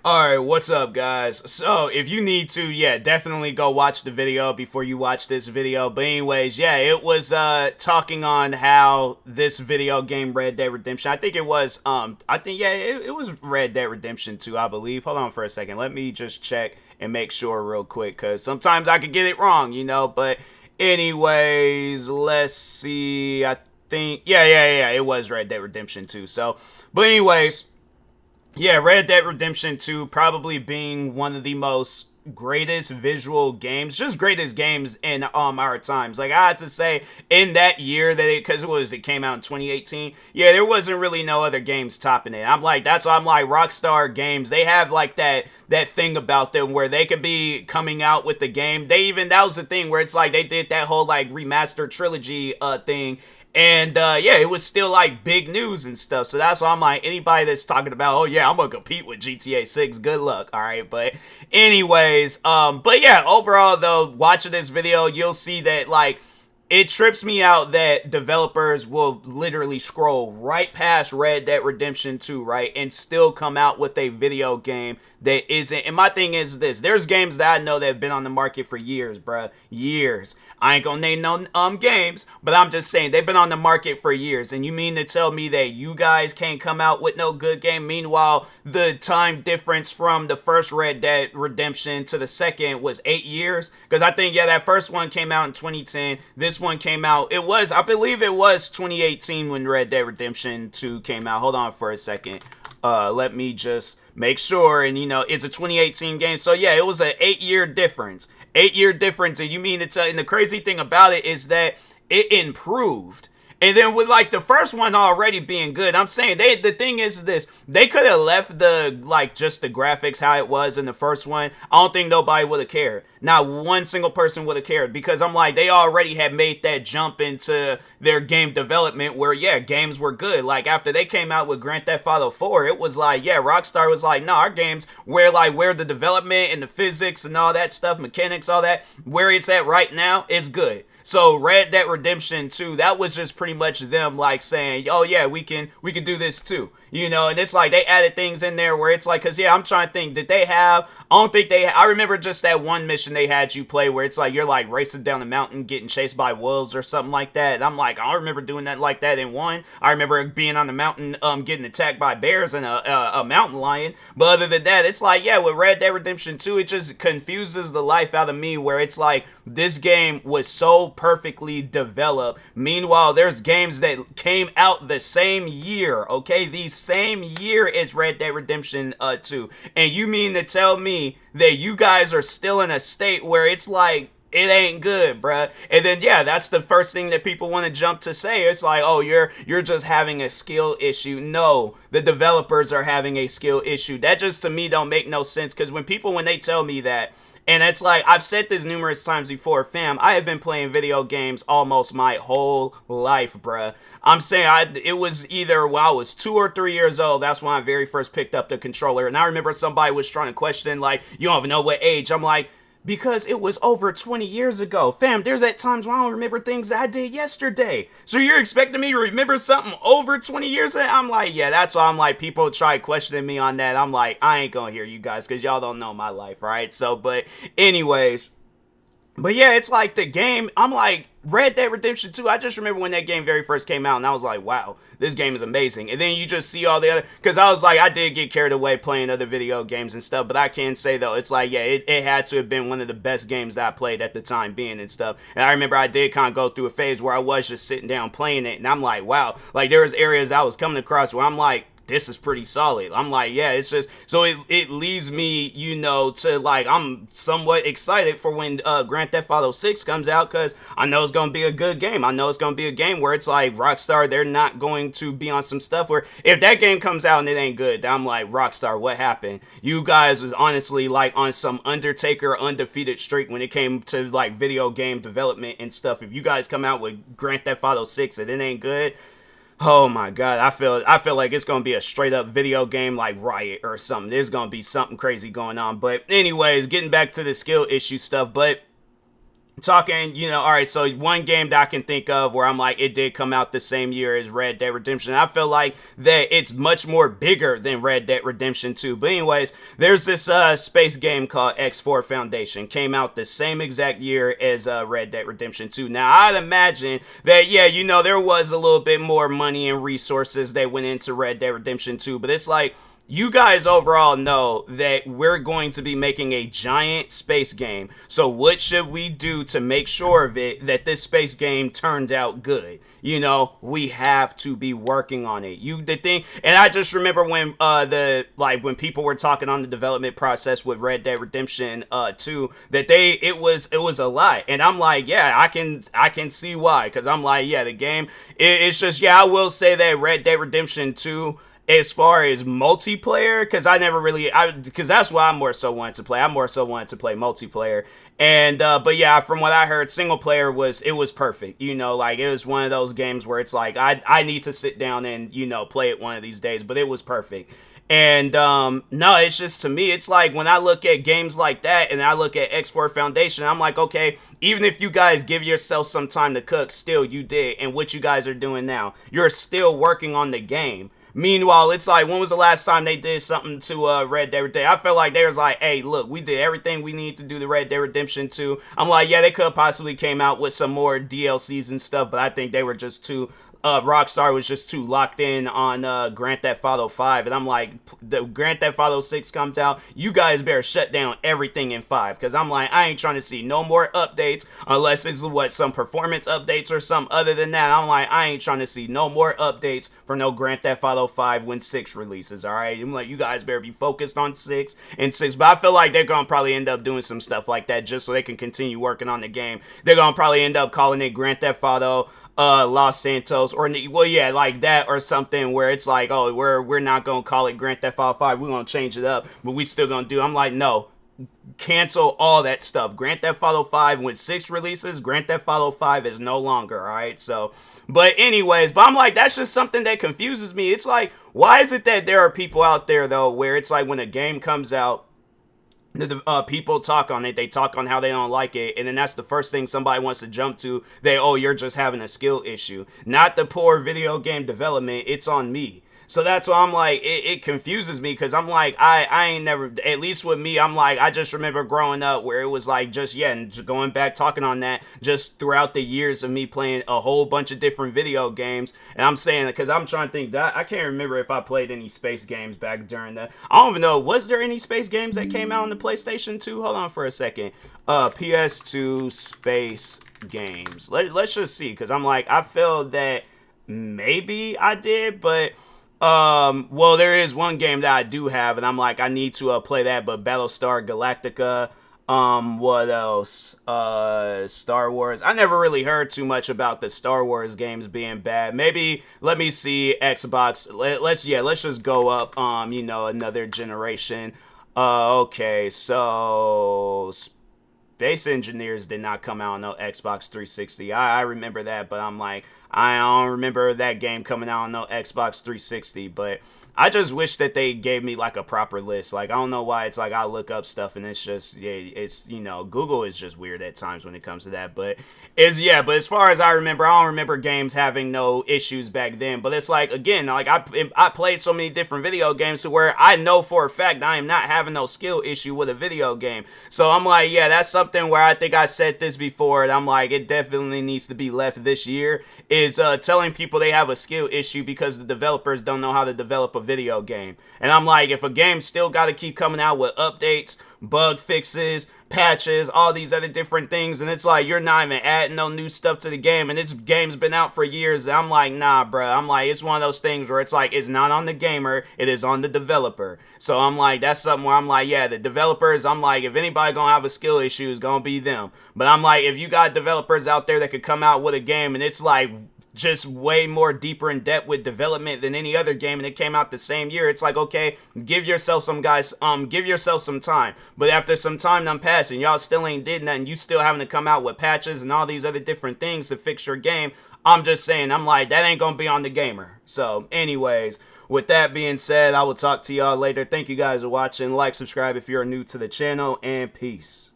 Alright, what's up, guys? So, if you need to, yeah, definitely go watch the video before you watch this video. But anyways, yeah, it was, talking on how this video game, Red Dead Redemption, I think it was, yeah, it was Red Dead Redemption 2, I believe. Hold on for a second. Let me just check and make sure real quick, because sometimes I could get it wrong, but anyways, let's see. I think, yeah, it was Red Dead Redemption 2. So, but anyways, yeah, Red Dead Redemption 2 probably being one of the most greatest visual games, just greatest games in our times. Like I had to say, in that year that because it came out in 2018. Yeah, there wasn't really no other games topping it. That's why I'm like Rockstar Games. They have like that thing about them where they could be coming out with the game. That was the thing where it's like they did that whole like remastered trilogy thing. And yeah, it was still like big news and stuff. So that's why I'm like, anybody that's talking about, oh yeah, I'm gonna compete with GTA 6, good luck. All right, but anyways, but yeah, overall though, watching this video, you'll see that like it trips me out that developers will literally scroll right past Red Dead Redemption 2, right, and still come out with a video game that isn't. And my thing is this: there's games that I know that have been on the market for years, bruh, years. I ain't gonna name no games, but I'm just saying they've been on the market for years. And you mean to tell me that you guys can't come out with no good game? Meanwhile, the time difference from the first Red Dead Redemption to the second was 8 years. Because I think, yeah, that first one came out in 2010. This one came out, I believe it was 2018 when Red Dead Redemption 2 came out. Hold on for a second. Let me just make sure. And it's a 2018 game. So yeah, it was an 8-year difference. 8-year difference. And you mean to tell, and the crazy thing about it is that it improved. And then with like the first one already being good, I'm saying the thing is this: they could have left just the graphics how it was in the first one. I don't think nobody would have cared. Not one single person would have cared, because I'm like, they already had made that jump into their game development where, yeah, games were good. Like after they came out with Grand Theft Auto 4, it was like, yeah, Rockstar was like, no, our games where the development and the physics and all that stuff, mechanics, all that, where it's at right now is good. So Red Dead Redemption 2, that was just pretty much them like saying, oh yeah, we can do this too. And it's like they added things in there where it's like, cause yeah, I'm trying to think, did they have, I remember just that one mission they had you play where it's like you're like racing down the mountain getting chased by wolves or something like that. And I'm like, I don't remember doing that like that in one. I remember being on the mountain getting attacked by bears and a mountain lion. But other than that, it's like, yeah, with Red Dead Redemption 2, it just confuses the life out of me where it's like this game was so perfectly developed. Meanwhile, there's games that came out the same year, okay? The same year as Red Dead Redemption 2. And you mean to tell me that you guys are still in a state where it's like, it ain't good, bruh. And then, yeah, that's the first thing that people want to jump to say. It's like, oh, you're just having a skill issue. No, the developers are having a skill issue. That just, to me, don't make no sense. Because when they tell me that, and it's like, I've said this numerous times before, fam, I have been playing video games almost my whole life, bruh. I'm saying it was either when I was 2 or 3 years old, that's when I very first picked up the controller. And I remember somebody was trying to question, like, you don't even know what age. I'm like, because it was over 20 years ago. Fam, there's at times when I don't remember things that I did yesterday. So you're expecting me to remember something over 20 years ago? I'm like, yeah, that's why I'm like, people try questioning me on that. I'm like, I ain't gonna hear you guys because y'all don't know my life, right? So, but anyways, but yeah, it's like the game, I'm like, Red Dead Redemption 2, I just remember when that game very first came out, and I was like, wow, this game is amazing. And then you just see all the other, because I was like, I did get carried away playing other video games and stuff, but I can say, though, it's like, yeah, it had to have been one of the best games that I played at the time being and stuff. And I remember I did kind of go through a phase where I was just sitting down playing it, and I'm like, wow, like, there was areas I was coming across where I'm like, this is pretty solid. I'm like, yeah, it's just, so it leads me, to like, I'm somewhat excited for when Grand Theft Auto 6 comes out, because I know it's going to be a good game. I know it's going to be a game where it's like, Rockstar, they're not going to be on some stuff where, if that game comes out and it ain't good, I'm like, Rockstar, what happened? You guys was honestly like on some Undertaker undefeated streak when it came to like video game development and stuff. If you guys come out with Grand Theft Auto 6 and it ain't good, oh my god, I feel like it's gonna be a straight up video game like Riot or something. There's gonna be something crazy going on. But anyways, getting back to the skill issue stuff, but talking, all right, so one game that I can think of where I'm like, it did come out the same year as Red Dead Redemption. I feel like that it's much more bigger than Red Dead Redemption 2. But anyways, there's this space game called X4 Foundation. Came out the same exact year as Red Dead Redemption 2. Now, I'd imagine that, yeah, there was a little bit more money and resources that went into Red Dead Redemption 2. But it's like, you guys overall know that we're going to be making a giant space game. So what should we do to make sure of it that this space game turned out good? We have to be working on it. The thing, and I just remember when when people were talking on the development process with Red Dead Redemption 2, that it was a lot. And I'm like, yeah, I can see why, because I'm like, yeah, the game, it's just, yeah, I will say that Red Dead Redemption 2, as far as multiplayer, because that's what I more so wanted to play. I more so wanted to play multiplayer. And but yeah, from what I heard, single player was perfect. Like, it was one of those games where it's like, I need to sit down and play it one of these days. But it was perfect. And no, it's just, to me, it's like, when I look at games like that and I look at X4 Foundation, I'm like, okay, even if you guys give yourself some time to cook, still you did. And what you guys are doing now, you're still working on the game. Meanwhile, it's like, when was the last time they did something to Red Dead Redemption? I felt like they was like, hey, look, we did everything we need to do the Red Dead Redemption 2. I'm like, yeah, they could have possibly came out with some more DLCs and stuff, but I think they were just too... Rockstar was just too locked in on Grand Theft Auto 5, and I'm like, the Grand Theft Auto 6 comes out, you guys better shut down everything in 5, because I'm like, I ain't trying to see no more updates, unless it's some performance updates or something other than that. I'm like, I ain't trying to see no more updates for no Grand Theft Auto 5 when 6 releases, alright? I'm like, you guys better be focused on 6 and 6, but I feel like they're gonna probably end up doing some stuff like that just so they can continue working on the game. They're gonna probably end up calling it Grand Theft Auto Los Santos, or like that, or something where it's like, oh, we're not gonna call it Grand Theft Auto 5, we're gonna change it up, but we still gonna do. I'm like, no, cancel all that stuff. Grand Theft Auto 5, when 6 releases, Grand Theft Auto 5 is no longer, alright? So, but anyways, but I'm like, that's just something that confuses me. It's like, why is it that there are people out there, though, where it's like, when a game comes out, the people talk on it, they talk on how they don't like it, and then that's the first thing somebody wants to jump to. You're just having a skill issue. Not the poor video game development, it's on me. So that's why I'm like, it confuses me, because I'm like, I ain't never, at least with me, I'm like, I just remember growing up where it was like, just, yeah, and just going back, talking on that, just throughout the years of me playing a whole bunch of different video games, and I'm saying, because I'm trying to think, I can't remember if I played any space games back during that. I don't even know, was there any space games that came out on the PlayStation 2? Hold on for a second. PS2 space games. Let's just see, because I'm like, I feel that maybe I did, but... well, there is one game that I do have, and I'm like, I need to play that, but Battlestar Galactica, what else? Star Wars. I never really heard too much about the Star Wars games being bad. Maybe, let me see, Xbox. Let's just go up, another generation. Okay, so... Space Engineers did not come out on no Xbox 360. I remember that, but I'm like, I don't remember that game coming out on no Xbox 360, but I just wish that they gave me like a proper list. Like, I don't know why it's like I look up stuff and it's just, yeah, it's, Google is just weird at times when it comes to that. But but as far as I don't remember games having no issues back then. But it's like, again, like I played so many different video games to where I know for a fact I am not having no skill issue with a video game. So I'm like, yeah, that's something where I think I said this before, and I'm like, it definitely needs to be left this year, is telling people they have a skill issue because the developers don't know how to develop a video game. And I'm like, if a game still got to keep coming out with updates, bug fixes, patches, all these other different things, and it's like, you're not even adding no new stuff to the game, and this game's been out for years, and I'm like, nah, bro. I'm like, it's one of those things where it's like, it's not on the gamer, it is on the developer. So I'm like, that's something where I'm like, yeah, the developers, I'm like, if anybody gonna have a skill issue, it's gonna be them. But I'm like, if you got developers out there that could come out with a game, and it's like, just way more deeper in depth with development than any other game, and it came out the same year, it's like, okay, give yourself some time. But after some time done passing, y'all still ain't did nothing, you still having to come out with patches and all these other different things to fix your game. I'm just saying, I'm like, that ain't gonna be on the gamer. So anyways, with that being said, I will talk to y'all later. Thank you guys for watching. Like, subscribe if you're new to the channel, and peace.